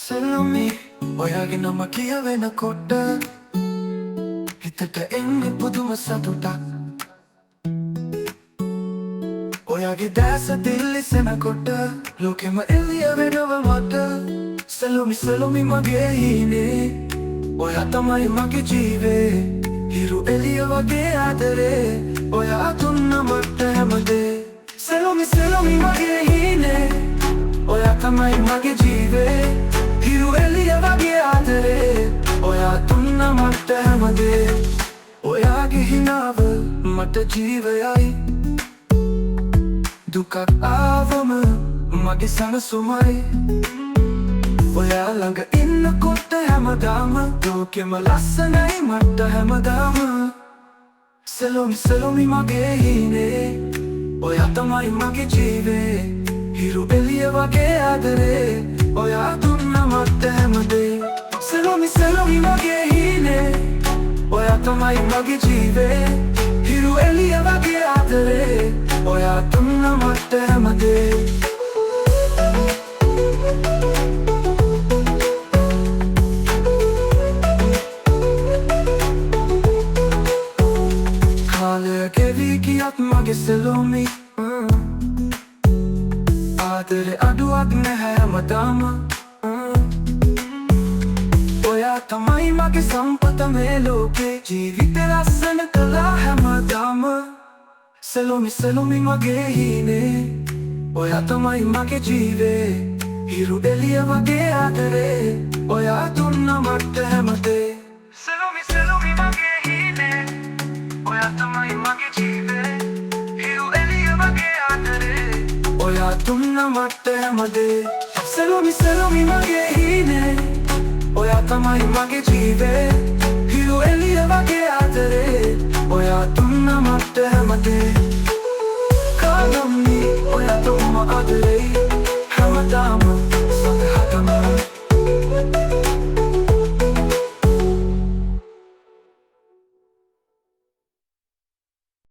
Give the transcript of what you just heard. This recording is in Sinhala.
සෙල්ලොමි ඔයාගේ නම කියවෙනකොට හිතට එන්නේ පුදුම සතුටක්. ඔයාගේ දැස දිල්ලිසෙනකොට ලෝකෙම එළිය වෙනවා මට. සෙල්ලොමි සෙල්ලොමි මගේ හීනේ, ඔයා තමයි මගේ ජීවේ. හිරු එළිය වගේ ආදරේ, ඔයා දුන්න මට හැමදේ. සෙල්ලොමි සෙල්ලොමි මගේ හීනේ, ඔයා තමයි මගේ ජීවේ. හිරු එළිය වගේ ආදරේ, ඔයා දුන්න මට හැමදේ. ඔයාගේ හිනාව මට ජීවයයි, දුකක් ආවම මගේ සනසුමයි. ඔයා ළඟ ඉන්නකොට හැමදාම ලෝකෙම ලස්සනයි මට හැමදාම. සෙල්ලොමි සෙල්ලොමි මගේ හීනේ, ඔයා තමයි මගේ ජීවේ. හිරු එළිය වගේ ආදරේ, ඔයා දුන්න මට හැමදේ. සෙල්ලොමි සෙල්ලොමි මගේ හීනේ, ඔයා තමයි මගේ ජීවේ. හිරු එළිය වගේ ආදරේ, ඔයා දුන්න මට හැමදේ. කාලය ගෙවි ගියත් මගේ සෙල්ලොමි, ආදරේ අඩුවක් නැහැ හැමදාම. ඔයා තමයි මගේ සම්පත මේ ලෝකේ, ජීවිතේ ලස්සන කළා හැමදාම. සෙල්ලොමි සෙල්ලොමි මගේ හීනේ, ඔයා තමයි මගේ ජීවේ. හිරු එළිය වගේ ආදරේ, ඔයා දුන්න මට හැමදේ. සෙල්ලොමි සෙල්ලොමි මගේ හීනේ, ඔයා තමයි මගේ ජීවේ. හිරු එළිය වගේ ආදරේ, ඔයා දුන්න මට හැමදේ. සෙල්ලොමි සෙල්ලොමි මගේ හීනේ, ඔයා තමයි මගේ ජීවේ. හිරු එළිය වගේ ආදරේ, ඔයා දුන්න මට හැමදේ.